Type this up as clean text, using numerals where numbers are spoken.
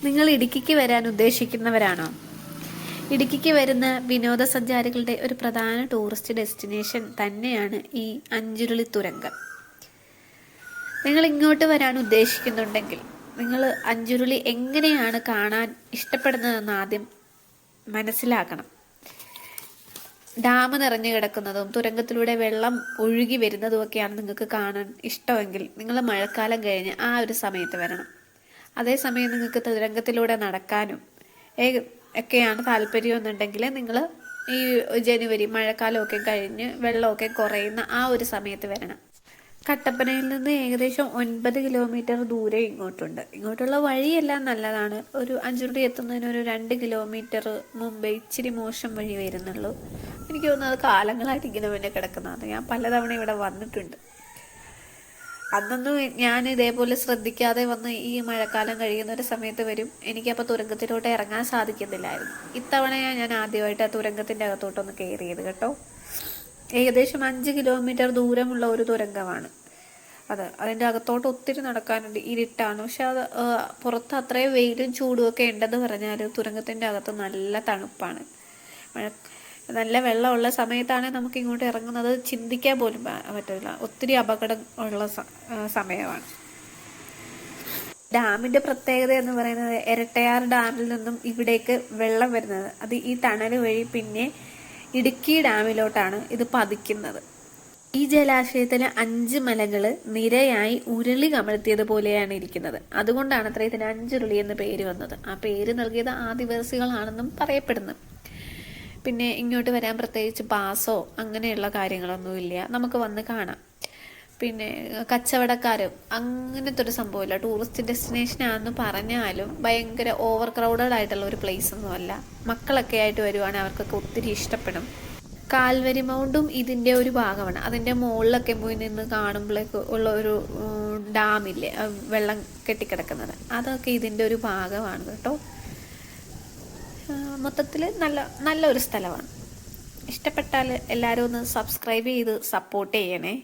നിങ്ങൾ ഇടുക്കിക്ക് വരാൻ ഉദ്ദേശിക്കുന്നവരാണോ? ഇടുക്കിക്ക് വരുന്ന വിനോദസഞ്ചാരികളുടെ ഒരു പ്രധാന ടൂറിസ്റ്റ് ഡെസ്റ്റിനേഷൻ തന്നെയാണ് ഈ അഞ്ചുരുളി തുരങ്കം. നിങ്ങൾ ഇങ്ങോട്ട് വരാൻ ഉദ്ദേശിക്കുന്നുണ്ടെങ്കിൽ നിങ്ങൾ അഞ്ചുരുളി എങ്ങനെയാണ് കാണാൻ ഇഷ്ടപ്പെടുന്നതെന്ന് ആദ്യം മനസ്സിലാക്കണം. ഡാം നിറഞ്ഞു കിടക്കുന്നതും തുരങ്കത്തിലൂടെ വെള്ളം ഒഴുകി വരുന്നതുമൊക്കെയാണ് നിങ്ങൾക്ക് കാണാൻ ഇഷ്ടമെങ്കിൽ നിങ്ങൾ മഴക്കാലം കഴിഞ്ഞ് ആ ഒരു സമയത്ത് വരണം. അതേസമയം നിങ്ങൾക്ക് തുരങ്കത്തിലൂടെ നടക്കാനും ഒക്കെയാണ് താല്പര്യമെന്നുണ്ടെങ്കിൽ നിങ്ങൾ ഈ ജനുവരി മഴക്കാലമൊക്കെ കഴിഞ്ഞ് വെള്ളമൊക്കെ കുറയുന്ന ആ ഒരു സമയത്ത് വരണം. കട്ടപ്പനയിൽ നിന്ന് ഏകദേശം 9 കിലോമീറ്റർ ദൂരെ ഇങ്ങോട്ടുണ്ട്. ഇങ്ങോട്ടുള്ള വഴിയെല്ലാം നല്ലതാണ്. ഒരു അഞ്ചുരുളി എത്തുന്നതിന് ഒരു 2 കിലോമീറ്റർ മുമ്പേ ഇച്ചിരി മോശം വഴി വരുന്നുള്ളൂ. എനിക്ക് തോന്നുന്നത് കാലങ്ങളായിട്ട് ഇങ്ങനെ പിന്നെ കിടക്കുന്നതാണ്. ഞാൻ പലതവണ ഇവിടെ വന്നിട്ടുണ്ട്. അന്നൊന്നും ഞാൻ ഇതേപോലെ ശ്രദ്ധിക്കാതെ വന്ന് ഈ മഴക്കാലം കഴിയുന്ന ഒരു സമയത്ത് വരും. എനിക്കപ്പോൾ തുരങ്കത്തിലോട്ട് ഇറങ്ങാൻ സാധിക്കുന്നില്ലായിരുന്നു. ഇത്തവണയാണ് ഞാൻ ആദ്യമായിട്ട് ആ തുരങ്കത്തിൻ്റെ അകത്തോട്ടൊന്ന് കയറിയത് കേട്ടോ. ഏകദേശം 5 കിലോമീറ്റർ ദൂരമുള്ള ഒരു തുരങ്കമാണ് അതിൻ്റെ അകത്തോട്ട് ഒത്തിരി നടക്കാനുണ്ട്. ഇരുട്ടാണ്. പക്ഷെ അത് പുറത്ത് അത്രയും വെയിലും ചൂടും ഒക്കെ ഉണ്ടെന്ന് പറഞ്ഞാൽ തുരങ്കത്തിൻ്റെ അകത്ത് നല്ല തണുപ്പാണ്. നല്ല വെള്ളമുള്ള സമയത്താണ് നമുക്ക് ഇങ്ങോട്ട് ഇറങ്ങുന്നത് ചിന്തിക്കാൻ പോലും പറ്റില്ല. ഒത്തിരി അപകടം ഉള്ള സമയമാണ്. ഡാമിൻ്റെ പ്രത്യേകത എന്ന് പറയുന്നത് ഇരട്ടയാർ ഡാമിൽ നിന്നും ഇവിടേക്ക് വെള്ളം വരുന്നത് അത് ഈ ടണൽ വഴി പിന്നെ ഇടുക്കി ഡാമിലോട്ടാണ് ഇത് പതിക്കുന്നത്. ഈ ജലാശയത്തിൽ 5 മലകൾ നിരയായി ഉരുളി കമഴ്ത്തിയതുപോലെയാണ് ഇരിക്കുന്നത്. അതുകൊണ്ടാണ് അത്ര ഇതിന് അഞ്ചുരുളി എന്ന് പേര് വന്നത്. ആ പേര് നൽകിയത് ആദിവാസികളാണെന്നും പറയപ്പെടുന്നു. പിന്നെ ഇങ്ങോട്ട് വരാൻ പ്രത്യേകിച്ച് പാസോ അങ്ങനെയുള്ള കാര്യങ്ങളൊന്നുമില്ല. നമുക്ക് വന്ന് കാണാം. പിന്നെ കച്ചവടക്കാരും അങ്ങനത്തെ ഒരു സംഭവമില്ല. ടൂറിസ്റ്റ് ഡെസ്റ്റിനേഷനാണെന്ന് പറഞ്ഞാലും ഭയങ്കര ഓവർ ക്രൗഡഡ് ആയിട്ടുള്ള ഒരു പ്ലേസ് ഒന്നുമല്ല. മക്കളൊക്കെ ആയിട്ട് വരുവാണെങ്കിൽ അവർക്കൊക്കെ ഒത്തിരി ഇഷ്ടപ്പെടും. കാൽവരി മൗണ്ടും ഇതിൻ്റെ ഒരു ഭാഗമാണ്. അതിൻ്റെ മുകളിലൊക്കെ പോയി നിന്ന് കാണുമ്പോഴേക്ക് ഉള്ള ഒരു ഡാമില്ലേ, വെള്ളം കെട്ടിക്കിടക്കുന്നത്, അതൊക്കെ ഇതിൻ്റെ ഒരു ഭാഗമാണ് കേട്ടോ. മൊത്തത്തിൽ നല്ലൊരു സ്ഥലമാണ്. ഇഷ്ടപ്പെട്ടാൽ എല്ലാവരും ഒന്ന് സബ്സ്ക്രൈബ് ചെയ്ത് സപ്പോർട്ട് ചെയ്യണേ.